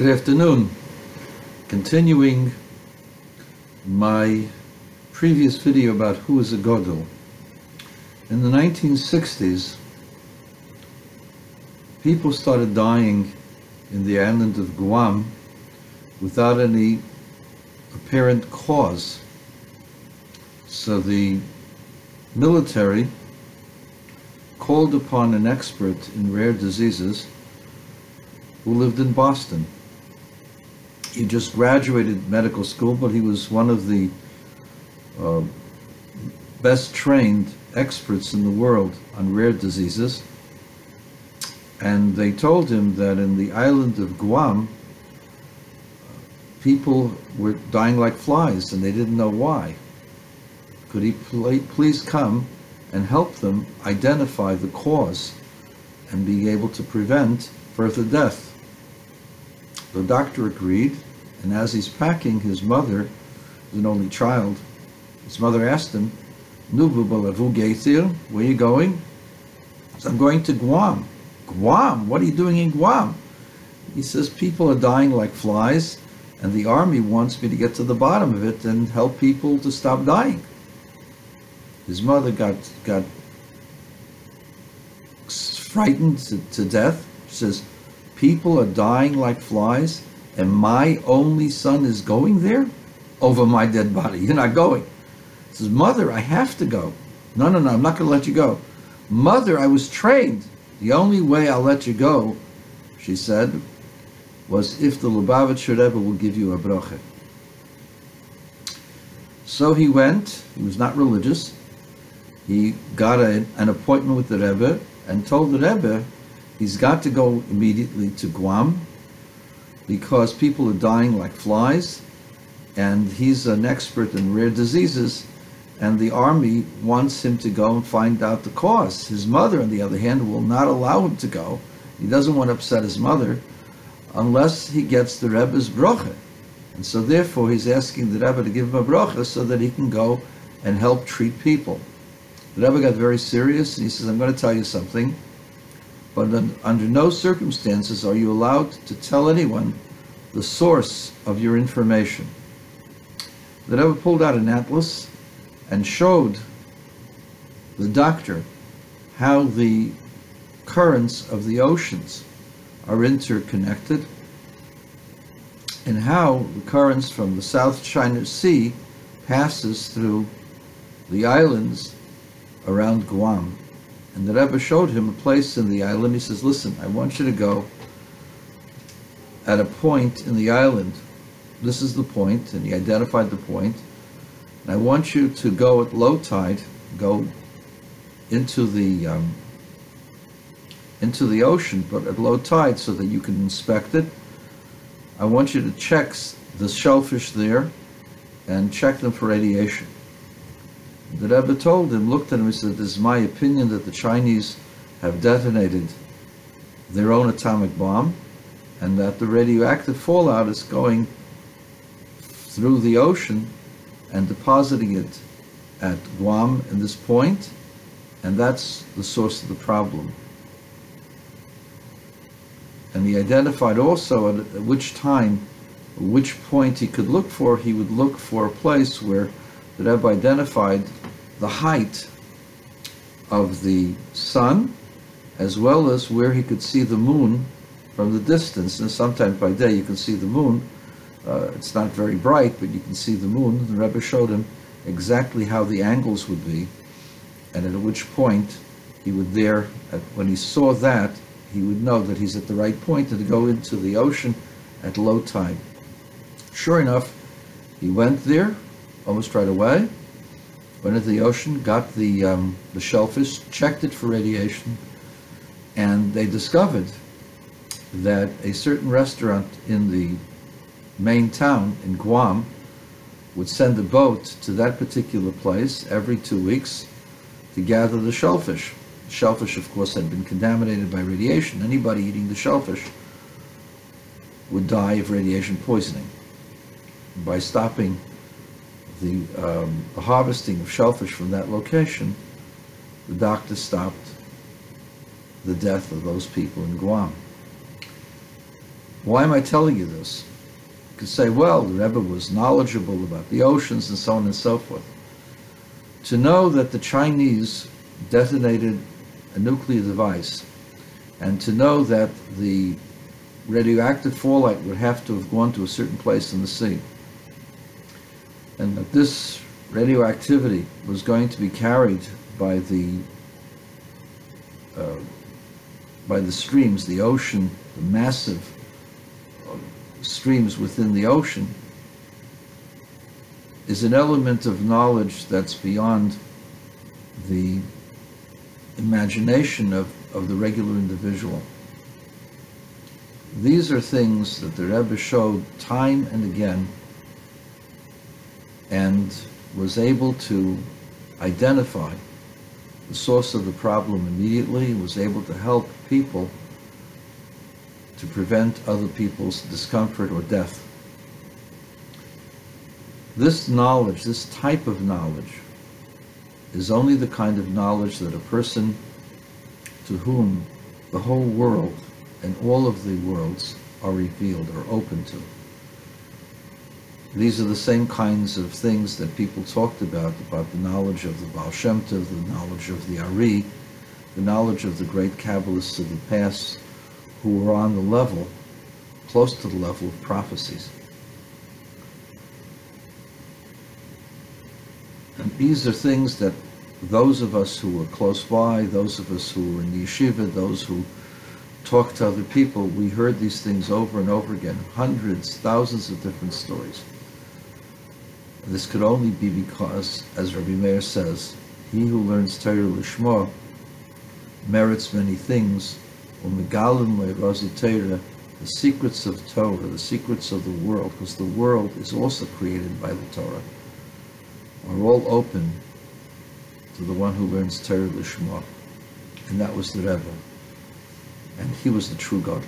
Good afternoon. Continuing my previous video about who is a Godel. In the 1960s, people started dying in the island of Guam without any apparent cause. So the military called upon an expert in rare diseases who lived in Boston. He just graduated medical school, but he was one of the best trained experts in the world on rare diseases. And they told him that in the island of Guam, people were dying like flies and they didn't know why. Could he please come and help them identify the cause and be able to prevent further death? The doctor agreed, and as he's packing, his mother, an only child, his mother asked him, where are you going? He said, I'm going to Guam. Guam? What are you doing in Guam? He says, people are dying like flies, and the army wants me to get to the bottom of it and help people to stop dying. His mother got frightened to death. She says, people are dying like flies, and my only son is going there? Over my dead body. You're not going. He says, Mother, I have to go. No, I'm not going to let you go. Mother, I was trained. The only way I'll let you go, she said, was if the Lubavitcher Rebbe will give you a bracha. So he went. He was not religious. He got an appointment with the Rebbe and told the Rebbe he's got to go immediately to Guam because people are dying like flies, and he's an expert in rare diseases, and the army wants him to go and find out the cause. His mother, on the other hand, will not allow him to go. He doesn't want to upset his mother unless he gets the Rebbe's bracha. And so therefore he's asking the Rebbe to give him a bracha so that he can go and help treat people. The Rebbe got very serious, and he says, I'm going to tell you something, but under no circumstances are you allowed to tell anyone the source of your information. The Rebbe pulled out an atlas and showed the doctor how the currents of the oceans are interconnected and how the currents from the South China Sea passes through the islands around Guam. And the Rebbe showed him a place in the island. He says, listen, I want you to go at a point in the island. This is the point, and he identified the point. And I want you to go at low tide, go into the ocean, but at low tide so that you can inspect it. I want you to check the shellfish there and check them for radiation. The Rebbe told him, looked at him, and said, it is my opinion that the Chinese have detonated their own atomic bomb, and that the radioactive fallout is going through the ocean and depositing it at Guam in this point, and that's the source of the problem. And he identified also at which time, which point he could look for. He would look for a place where the Rebbe identified the height of the sun, as well as where he could see the moon from the distance. And sometimes by day you can see the moon. It's not very bright, but you can see the moon. The Rebbe showed him exactly how the angles would be, and at which point he would when he saw that, he would know that he's at the right point and to go into the ocean at low tide. Sure enough, he went there almost right away, went into the ocean, got the shellfish, checked it for radiation, and they discovered that a certain restaurant in the main town in Guam would send a boat to that particular place every 2 weeks to gather the shellfish. The shellfish, of course, had been contaminated by radiation. Anybody eating the shellfish would die of radiation poisoning. By stopping the harvesting of shellfish from that location, the doctor stopped the death of those people in Guam. Why am I telling you this? You could say, well, the Rebbe was knowledgeable about the oceans and so on and so forth. To know that the Chinese detonated a nuclear device, and to know that the radioactive fallout would have to have gone to a certain place in the sea, and that this radioactivity was going to be carried by the streams, the ocean, the massive streams within the ocean, is an element of knowledge that's beyond the imagination of the regular individual. These are things that the Rebbe showed time and again, and was able to identify the source of the problem immediately, was able to help people to prevent other people's discomfort or death. This knowledge, this type of knowledge, is only the kind of knowledge that a person to whom the whole world and all of the worlds are revealed or open to. These are the same kinds of things that people talked about the knowledge of the Baal Shem Tov, the knowledge of the Ari, the knowledge of the great Kabbalists of the past who were on the level, close to the level of prophecies. And these are things that those of us who were close by, those of us who were in the yeshiva, those who talked to other people, we heard these things over and over again, hundreds, thousands of different stories. This could only be because, as Rabbi Meir says, he who learns Torah Lishma merits many things, u'megalim le'razu Torah, the secrets of Torah, the secrets of the world, because the world is also created by the Torah, are all open to the one who learns Torah Lishma. And that was the Rebbe. And he was the true Gadol.